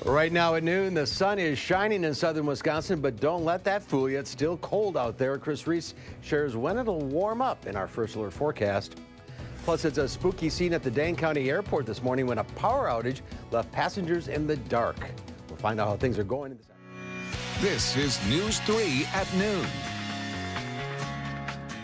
Right now at noon, the sun is shining in southern Wisconsin, but don't let that fool you. It's still cold out there. Chris Reese shares when it'll warm up in our first alert forecast. Plus, it's a spooky scene at the Dane County Airport this morning when a power outage left passengers in the dark. We'll find out how things are going. This is News 3 at noon.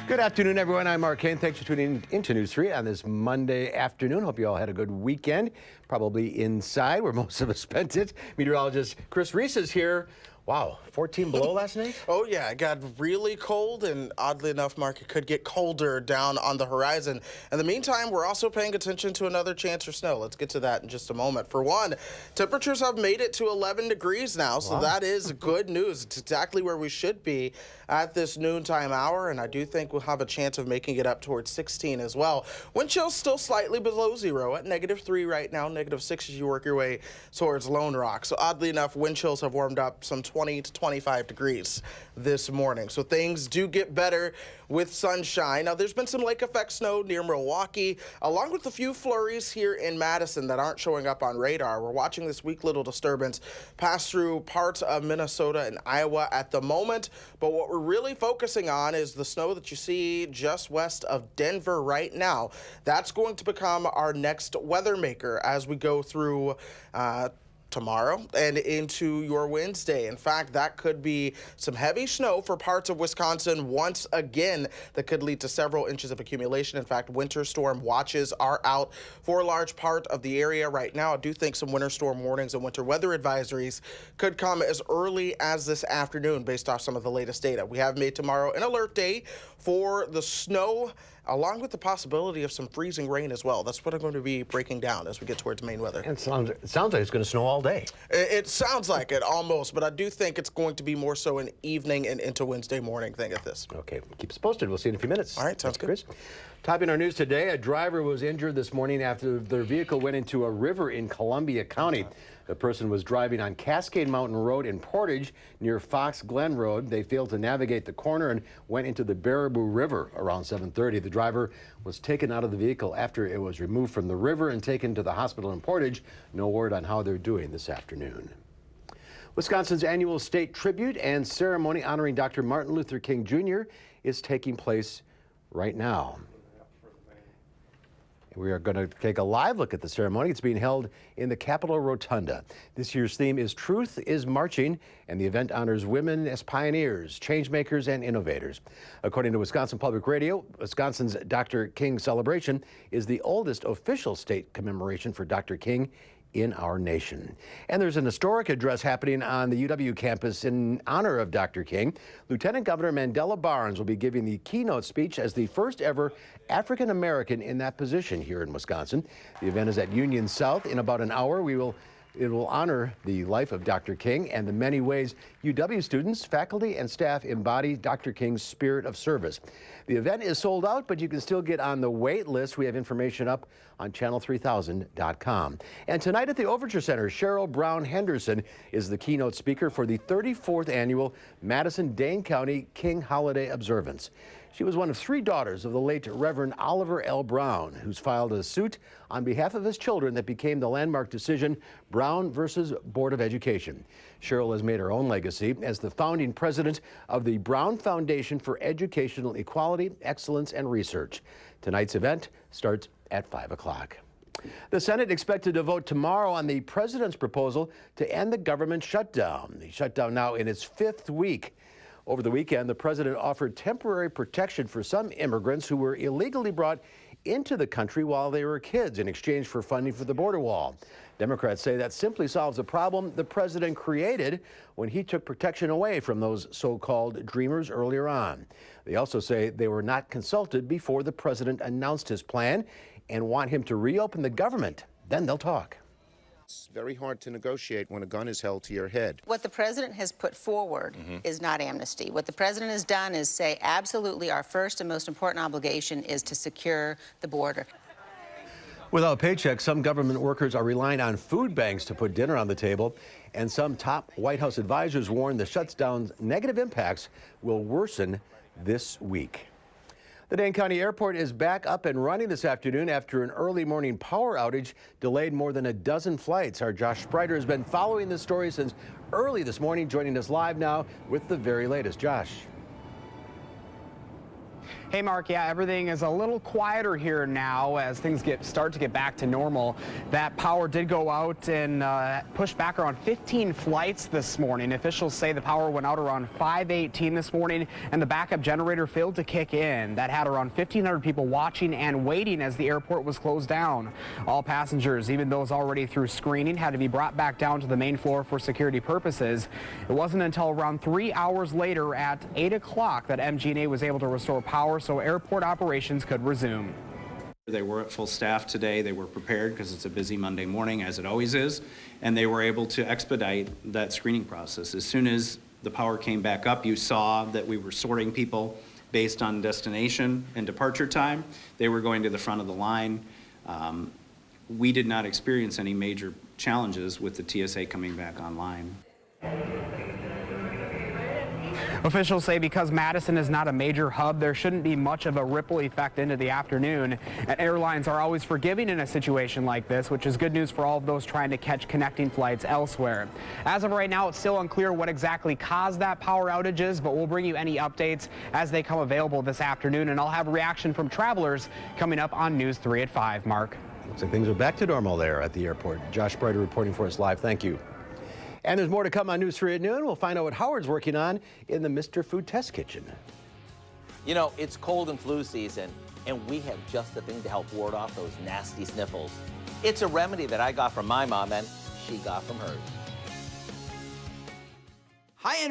Good afternoon, everyone. I'm Mark Kane. Thanks for tuning into News 3 on this Monday afternoon. Hope you all had a good weekend, probably inside where most of us spent it. Meteorologist Chris Reese is here. Wow, 14 below last night? Oh, yeah, it got really cold, and oddly enough, Mark, it could get colder down on the horizon. In the meantime, we're also paying attention to another chance for snow. Let's get to that in just a moment. For one, temperatures have made it to 11 degrees now, so that is good news. It's exactly where we should be at this noontime hour, and I do think we'll have a chance of making it up towards 16 as well. Wind chill's still slightly below zero at -3 right now, -6 as you work your way towards Lone Rock. So oddly enough, wind chills have warmed up some 20 to 25 degrees this morning. So things do get better with sunshine. Now, there's been some lake effect snow near Milwaukee, along with a few flurries here in Madison that aren't showing up on radar. We're watching this weak little disturbance pass through parts of Minnesota and Iowa at the moment. But what we're really focusing on is the snow that you see just west of Denver right now. That's going to become our next weather maker as we go through tomorrow and into your Wednesday. In fact, that could be some heavy snow for parts of Wisconsin once again that could lead to several inches of accumulation. In fact, winter storm watches are out for a large part of the area right now. I do think some winter storm warnings and winter weather advisories could come as early as this afternoon based off some of the latest data. We have made tomorrow an alert day for the snow, along with the possibility of some freezing rain as well. That's what I'm going to be breaking down as we get towards main weather. And it sounds like it's going to snow all day. It sounds like it almost, but I do think it's going to be more so an evening and into Wednesday morning thing at this. Okay, keep us posted. We'll see you in a few minutes. All right, sounds good. Chris. Topping our news today, a driver was injured this morning after their vehicle went into a river in Columbia County. The person was driving on Cascade Mountain Road in Portage near Fox Glen Road. They failed to navigate the corner and went into the Baraboo River around 7:30. The driver was taken out of the vehicle after it was removed from the river and taken to the hospital in Portage. No word on how they're doing this afternoon. Wisconsin's annual state tribute and ceremony honoring Dr. Martin Luther King Jr. is taking place right now. We are going to take a live look at the ceremony. It's being held in the Capitol Rotunda. This year's theme is Truth is Marching, and the event honors women as pioneers, change makers, and innovators. According to Wisconsin Public Radio, Wisconsin's Dr. King celebration is the oldest official state commemoration for Dr. King in our nation. And there's an historic address happening on the UW campus in honor of Dr. King. Lieutenant Governor Mandela Barnes will be giving the keynote speech as the first ever African American in that position here in Wisconsin. The event is at Union South. In about an hour, it will honor the life of Dr. King and the many ways UW students, faculty, and staff embody Dr. King's spirit of service. The event is sold out, but you can still get on the wait list. We have information up on channel3000.com. And tonight at the Overture Center, Cheryl Brown Henderson is the keynote speaker for the 34th annual Madison-Dane County King Holiday Observance. She was one of 3 daughters of the late Reverend Oliver L. Brown, who's filed a suit on behalf of his children that became the landmark decision Brown versus Board of Education. Cheryl has made her own legacy as the founding president of the Brown Foundation for Educational Equality, Excellence, and Research. Tonight's event starts at 5 o'clock. The Senate expected to vote tomorrow on the president's proposal to end the government shutdown. The shutdown now in its 5th week. Over the weekend, the president offered temporary protection for some immigrants who were illegally brought into the country while they were kids in exchange for funding for the border wall. Democrats say that simply solves a problem the president created when he took protection away from those so-called dreamers earlier on. They also say they were not consulted before the president announced his plan and want him to reopen the government. Then they'll talk. It's very hard to negotiate when a gun is held to your head. What the president has put forward is not amnesty. What the president has done is say, absolutely, our first and most important obligation is to secure the border. Without paychecks, some government workers are relying on food banks to put dinner on the table, and some top White House advisors warn the shutdown's negative impacts will worsen this week. The Dane County Airport is back up and running this afternoon after an early morning power outage delayed more than a dozen flights. Our Josh Spreiter has been following this story since early this morning, joining us live now with the very latest. Josh. Hey, Mark. Yeah, everything is a little quieter here now as things start to get back to normal. That power did go out and push back around 15 flights this morning. Officials say the power went out around 5:18 this morning, and the backup generator failed to kick in. That had around 1,500 people watching and waiting as the airport was closed down. All passengers, even those already through screening, had to be brought back down to the main floor for security purposes. It wasn't until around 3 hours later at 8 o'clock that MG&A was able to restore power so airport operations could resume. They were at full staff today. They were prepared because it's a busy Monday morning, as it always is, and they were able to expedite that screening process. As soon as the power came back up, you saw that we were sorting people based on destination and departure time. They were going to the front of the line. We did not experience any major challenges with the TSA coming back online. Officials say because Madison is not a major hub, there shouldn't be much of a ripple effect into the afternoon. And airlines are always forgiving in a situation like this, which is good news for all of those trying to catch connecting flights elsewhere. As of right now, it's still unclear what exactly caused that power outages, but we'll bring you any updates as they come available this afternoon. And I'll have a reaction from travelers coming up on News 3 at 5. Mark. Looks like things are back to normal there at the airport. Josh Spreiter reporting for us live. Thank you. And there's more to come on News 3 at noon. We'll find out what Howard's working on in the Mr. Food Test Kitchen. You know, it's cold and flu season, and we have just the thing to help ward off those nasty sniffles. It's a remedy that I got from my mom, and she got from hers. Hi,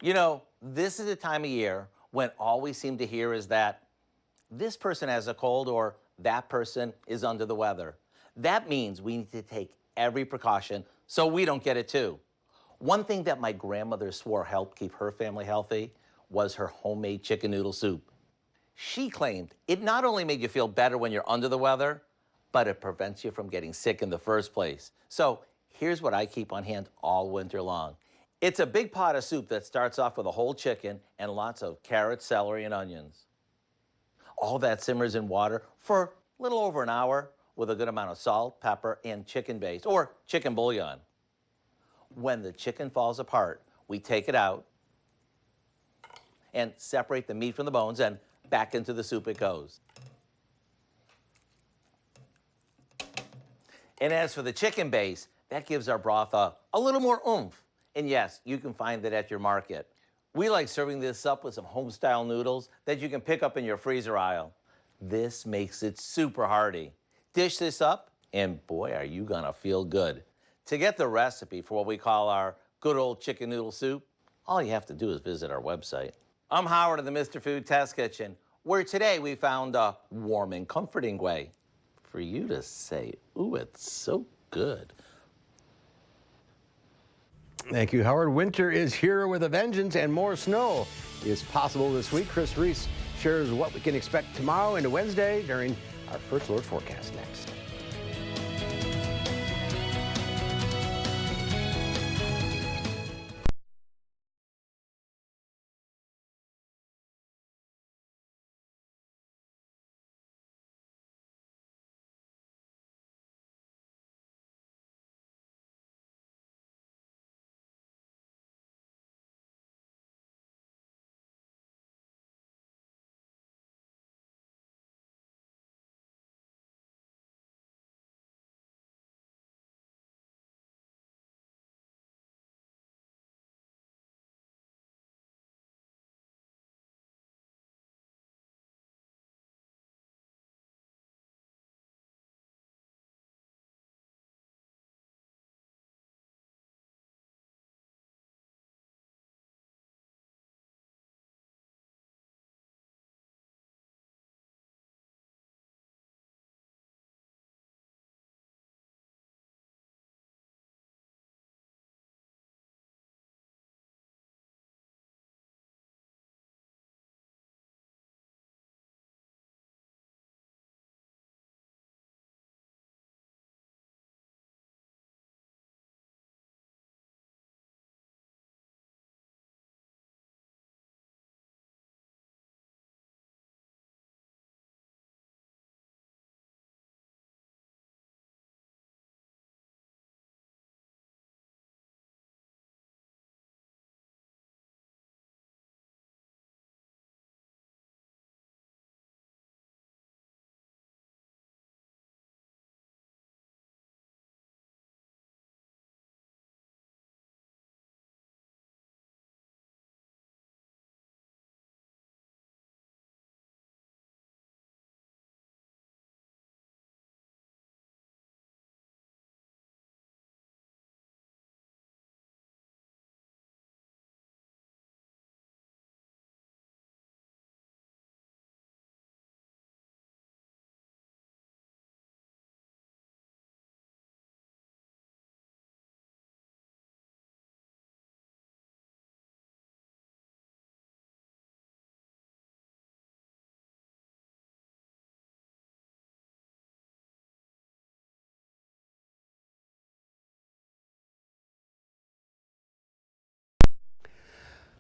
You know, this is the time of year when all we seem to hear is that this person has a cold or that person is under the weather. That means we need to take every precaution so we don't get it too. One thing that my grandmother swore helped keep her family healthy was her homemade chicken noodle soup. She claimed it not only made you feel better when you're under the weather, but it prevents you from getting sick in the first place. So here's what I keep on hand all winter long. It's a big pot of soup that starts off with a whole chicken and lots of carrots, celery, and onions. All that simmers in water for a little over an hour with a good amount of salt, pepper, and chicken base, or chicken bouillon. When the chicken falls apart, we take it out and separate the meat from the bones, and back into the soup it goes. And as for the chicken base, that gives our broth a little more oomph. And yes, you can find it at your market. We like serving this up with some home-style noodles that you can pick up in your freezer aisle. This makes it super hearty. Dish this up, and boy, are you gonna feel good. To get the recipe for what we call our good old chicken noodle soup, all you have to do is visit our website. I'm Howard of the Mr. Food Test Kitchen, where today we found a warm and comforting way for you to say, ooh, it's so good. Thank you, Howard. Winter is here with a vengeance, and more snow is possible this week. Chris Reese shares what we can expect tomorrow into Wednesday during our First Alert forecast next.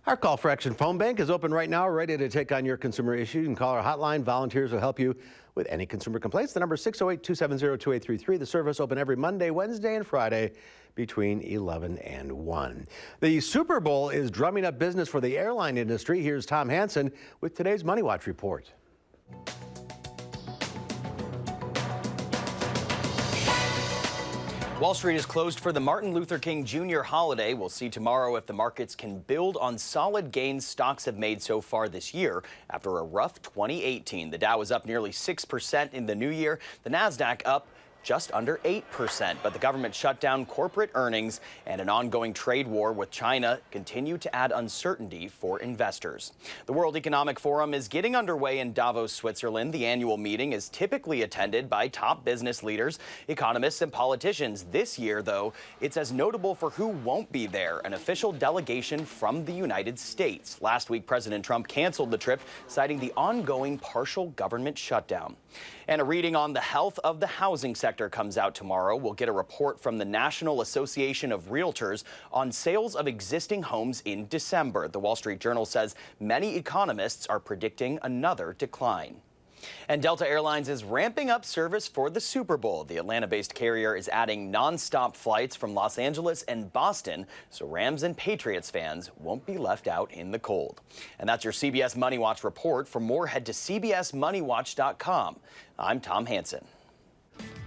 Our Call for Action phone bank is open right now, ready to take on your consumer issue. You can call our hotline. Volunteers will help you with any consumer complaints. The number is 608-270-2833. The service open every Monday, Wednesday, and Friday between 11 and 1. The Super Bowl is drumming up business for the airline industry. Here's Tom Hansen with today's Money Watch report. Wall Street is closed for the Martin Luther King Jr. holiday. We'll see tomorrow if the markets can build on solid gains stocks have made so far this year. After a rough 2018, the Dow is up nearly 6% in the new year. The Nasdaq up just under 8%. But the government shutdown, corporate earnings, and an ongoing trade war with China continue to add uncertainty for investors. The World Economic Forum is getting underway in Davos, Switzerland. The annual meeting is typically attended by top business leaders, economists, and politicians. This year, though, it's as notable for who won't be there, an official delegation from the United States. Last week, President Trump canceled the trip, citing the ongoing partial government shutdown. And a reading on the health of the housing sector comes out tomorrow. We'll get a report from the National Association of Realtors on sales of existing homes in December. The Wall Street Journal says many economists are predicting another decline. And Delta Airlines is ramping up service for the Super Bowl. The Atlanta-based carrier is adding nonstop flights from Los Angeles and Boston, so Rams and Patriots fans won't be left out in the cold. And that's your CBS Money Watch report. For more, head to cbsmoneywatch.com. I'm Tom Hansen.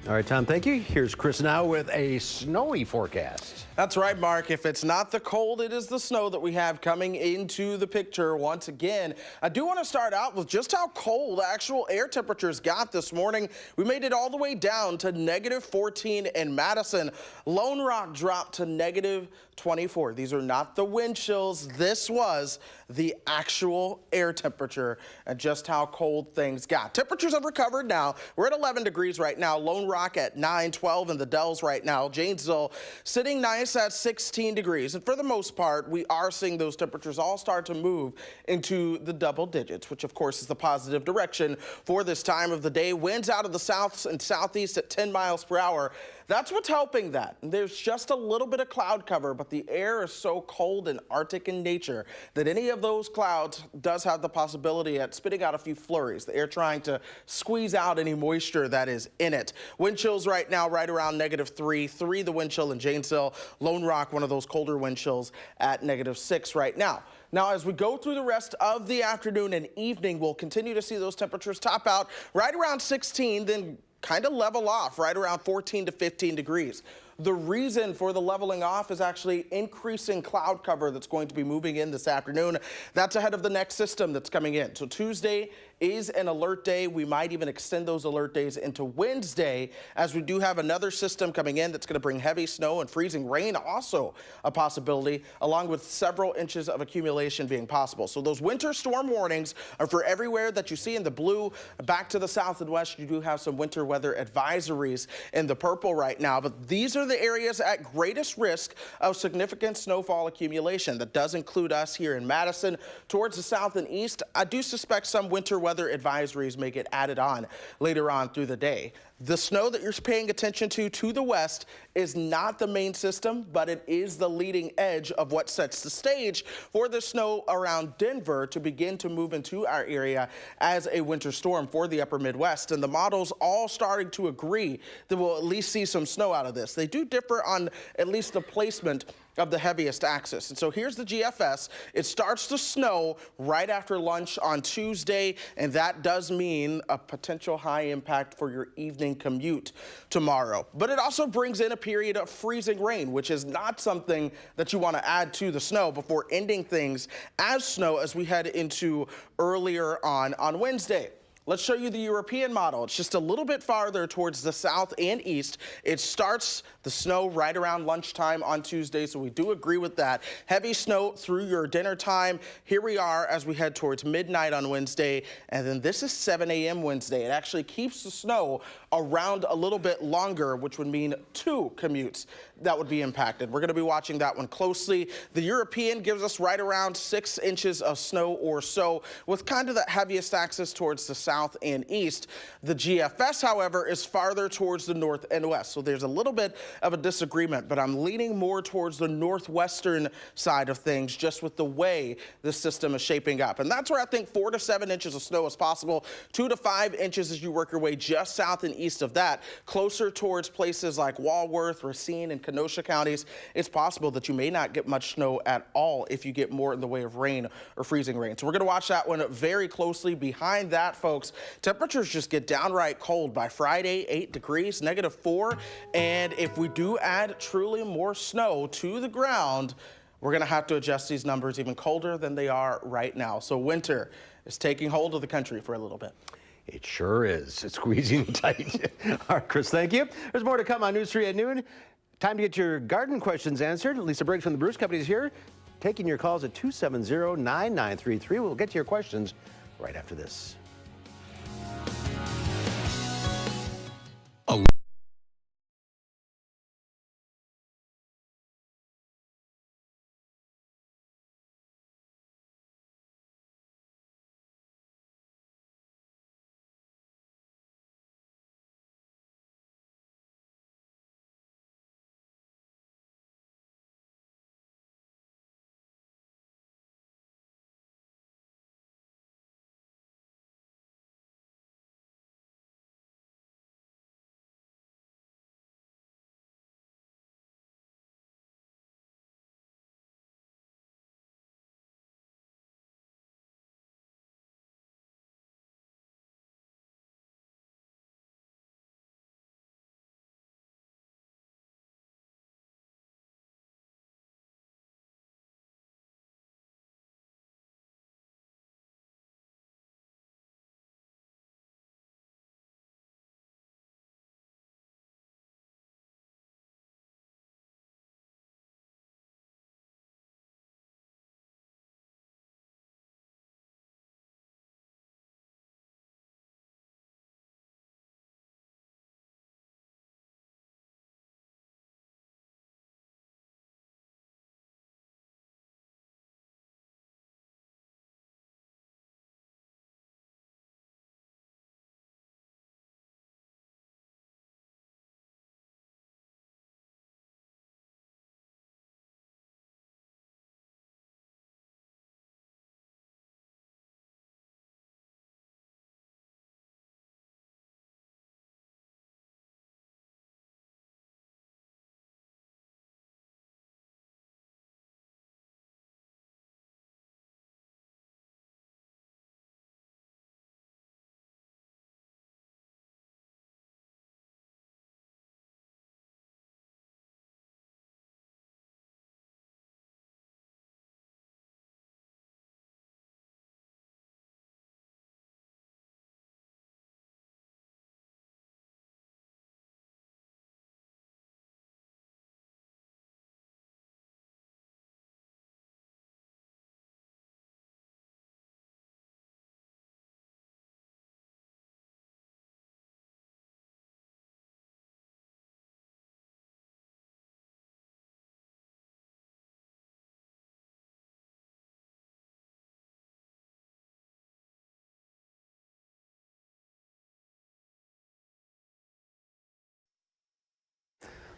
All right, Tom, thank you. Here's Chris now with a snowy forecast. That's right, Mark. If it's not the cold, it is the snow that we have coming into the picture once again. I do want to start out with just how cold actual air temperatures got this morning. We made it all the way down to -14 in Madison. Lone Rock dropped to -24. These are not the wind chills. This was the actual air temperature and just how cold things got. Temperatures have recovered now. We're at 11 degrees right now. Lone Rock at 9, 12 in the Dells right now. Janesville sitting nice at 16 degrees. And for the most part, we are seeing those temperatures all start to move into the double digits, which of course is the positive direction for this time of the day. Winds out of the south and southeast at 10 miles per hour. That's what's helping that. There's just a little bit of cloud cover, but the air is so cold and Arctic in nature that any of those clouds does have the possibility at spitting out a few flurries. The air trying to squeeze out any moisture that is in it. Wind chills right now right around -3 the wind chill in Janesville. Lone Rock, one of those colder wind chills at -6 right now. Now, as we go through the rest of the afternoon and evening, we'll continue to see those temperatures top out right around 16, then kind of level off right around 14 to 15 degrees. The reason for the leveling off is actually increasing cloud cover that's going to be moving in this afternoon. That's ahead of the next system that's coming in. So Tuesday is an alert day. We might even extend those alert days into Wednesday, as we do have another system coming in that's going to bring heavy snow and freezing rain, also a possibility, along with several inches of accumulation being possible. So those winter storm warnings are for everywhere that you see in the blue. Back to the south and west, you do have some winter weather advisories in the purple right now, but these are the areas at greatest risk of significant snowfall accumulation. That does include us here in Madison. Towards the south and east, I do suspect some winter weather advisories may get added on later on through the day. The snow that you're paying attention to the west is not the main system, but it is the leading edge of what sets the stage for the snow around Denver to begin to move into our area as a winter storm for the upper Midwest. And the models all starting to agree that we'll at least see some snow out of this. They do differ on at least the placement of the heaviest axis. And so here's the GFS. It starts to snow right after lunch on Tuesday, and that does mean a potential high impact for your evening commute tomorrow. But it also brings in a period of freezing rain, which is not something that you want to add to the snow before ending things as snow as we head into earlier on Wednesday. Let's show you the European model. It's just a little bit farther towards the south and east. It starts the snow right around lunchtime on Tuesday, so we do agree with that. Heavy snow through your dinner time. Here we are as we head towards midnight on Wednesday, and then this is 7 a.m. Wednesday. It actually keeps the snow around a little bit longer, which would mean 2 commutes that would be impacted. We're going to be watching that one closely. The European gives us right around 6 inches of snow or so, with kind of the heaviest axis towards the south and east. The GFS, however, is farther towards the north and west, so there's a little bit of a disagreement, but I'm leaning more towards the northwestern side of things just with the way the system is shaping up. And that's where I think 4 to 7 inches of snow is possible. 2 to 5 inches as you work your way just south and east of that, closer towards places like Walworth, Racine, and Kenosha counties. It's possible that you may not get much snow at all if you get more in the way of rain or freezing rain. So we're going to watch that one very closely. Behind that, folks, temperatures just get downright cold by Friday, 8 degrees, -4. And if we do add truly more snow to the ground, we're going to have to adjust these numbers even colder than they are right now. So winter is taking hold of the country for a little bit. It sure is. It's squeezing tight. All right, Chris, thank you. There's more to come on News 3 at noon. Time to get your garden questions answered. Lisa Briggs from the Bruce Company is here, taking your calls at 270-9933. We'll get to your questions right after this.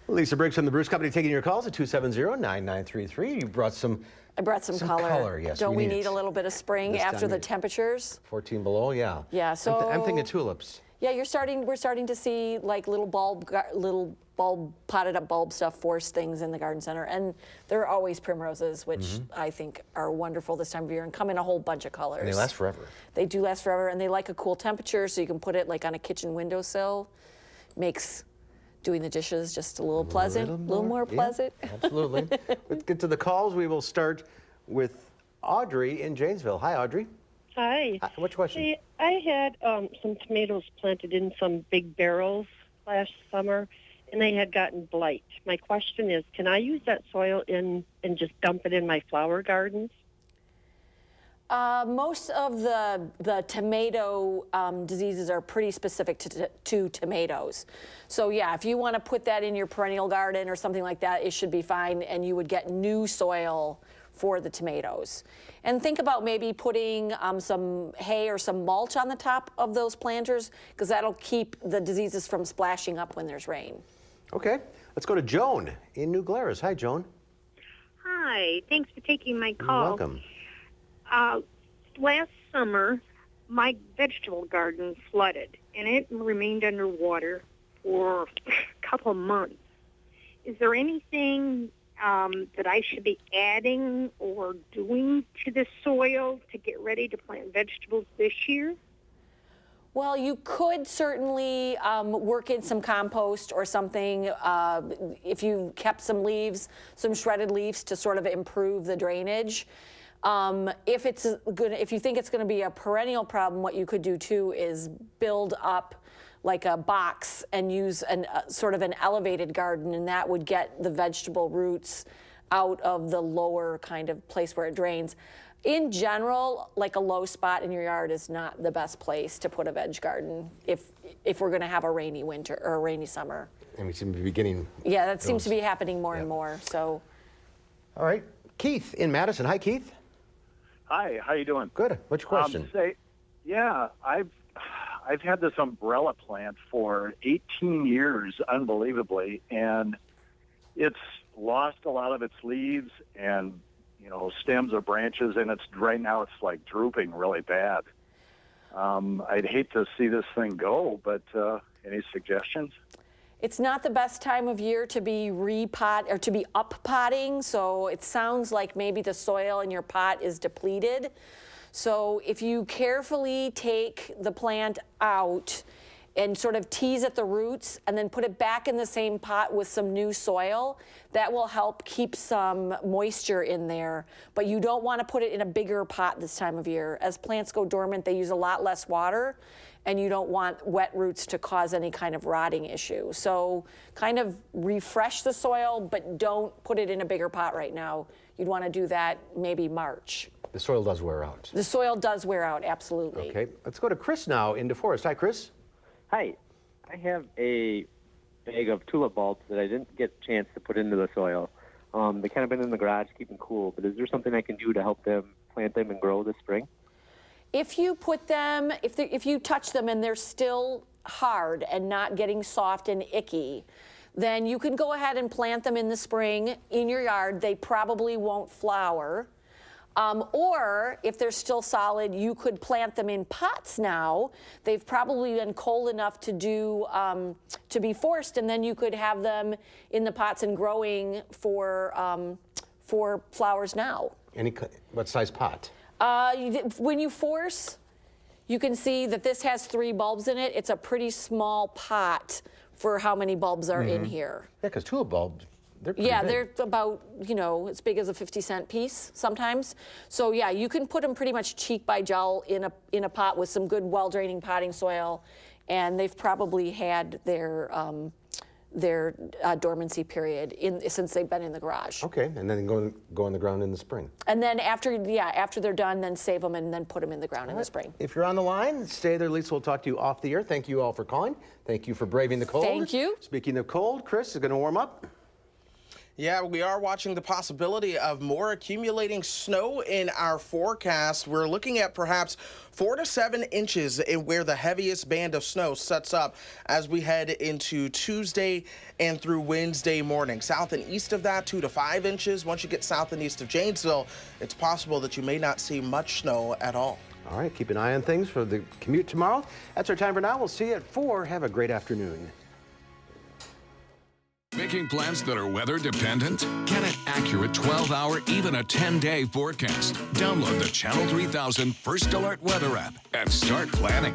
Lisa Briggs from the Bruce Company taking your calls at 270-9933. You brought some. I brought some color. Yes, Don't we need need a little bit of spring this after time the of- temperatures? 14 below, yeah. Yeah, so I'm thinking tulips. Yeah, we're starting to see like little bulb potted up bulb stuff, forced things in the garden center, and there are always primroses, which I think are wonderful this time of year and come in a whole bunch of colors. And they last forever. They do last forever, and they like a cool temperature, so you can put it like on a kitchen windowsill. Makes doing the dishes just a little pleasant, a little more pleasant. Yeah, absolutely. Let's get to the calls. We will start with Audrey in Janesville. Hi, Audrey. Hi. What's your question? See, I had some tomatoes planted in some big barrels last summer, and they had gotten blight. My question is, can I use that soil and just dump it in my flower gardens? Most of the tomato diseases are pretty specific to tomatoes. So yeah, if you want to put that in your perennial garden or something like that, it should be fine, and you would get new soil for the tomatoes. And think about maybe putting some hay or some mulch on the top of those planters, because that'll keep the diseases from splashing up when there's rain. Okay, let's go to Joan in New Glarus. Hi, Joan. Hi, thanks for taking my call. You're welcome. Last summer, my vegetable garden flooded, and it remained underwater for a couple of months. Is there anything that I should be adding or doing to the soil to get ready to plant vegetables this year? Well, you could certainly work in some compost or something if you kept some leaves, some shredded leaves to sort of improve the drainage. If you think it's going to be a perennial problem, what you could do too is build up like a box and use sort of an elevated garden, and that would get the vegetable roots out of the lower kind of place where it drains. In general, like a low spot in your yard is not the best place to put a veg garden if we're going to have a rainy winter or a rainy summer. And we seem to be beginning. Yeah, that seems to be happening more and more. So. All right, Keith in Madison. Hi, Keith. Hi, how you doing? Good. What's your question? I've had this umbrella plant for 18 years, unbelievably, and it's lost a lot of its leaves and stems or branches, and right now it's like drooping really bad. I'd hate to see this thing go, but any suggestions? It's not the best time of year to be up-potting, so it sounds like maybe the soil in your pot is depleted. So if you carefully take the plant out and sort of tease at the roots and then put it back in the same pot with some new soil, that will help keep some moisture in there. But you don't want to put it in a bigger pot this time of year. As plants go dormant, they use a lot less water, and you don't want wet roots to cause any kind of rotting issue. So kind of refresh the soil, but don't put it in a bigger pot right now. You'd want to do that maybe March. The soil does wear out. The soil does wear out, absolutely. Okay, let's go to Chris now in DeForest. Hi, Chris. Hi. I have a bag of tulip bulbs that I didn't get a chance to put into the soil. They kind of been in the garage keeping cool, but is there something I can do to help them plant them and grow this spring? If you put them, if you touch them and they're still hard and not getting soft and icky, then you can go ahead and plant them in the spring in your yard. They probably won't flower. Or if they're still solid, you could plant them in pots now. They've probably been cold enough to be forced, and then you could have them in the pots and growing for flowers now. What size pot? When you force, you can see that this has 3 bulbs in it. It's a pretty small pot for how many bulbs are in here. Yeah, because tulip bulbs, they're pretty big. They're about, as big as a 50-cent piece sometimes. So yeah, you can put them pretty much cheek by jowl in a pot with some good, well-draining potting soil, and they've probably had their dormancy period since they've been in the garage. Okay, and then go on the ground in the spring. And then after they're done, then save them and then put them in the ground in the spring. If you're on the line, stay there. Lisa will talk to you off the air. Thank you all for calling. Thank you for braving the cold. Thank you. Speaking of cold, Chris is going to warm up. Yeah, we are watching the possibility of more accumulating snow in our forecast. We're looking at perhaps 4 to 7 inches in where the heaviest band of snow sets up as we head into Tuesday and through Wednesday morning. South and east of that, 2 to 5 inches. Once you get south and east of Janesville, it's possible that you may not see much snow at all. All right, keep an eye on things for the commute tomorrow. That's our time for now. We'll see you at 4. Have a great afternoon. Making plans that are weather dependent? Get an accurate 12-hour, even a 10-day forecast. Download the Channel 3000 First Alert Weather app and start planning.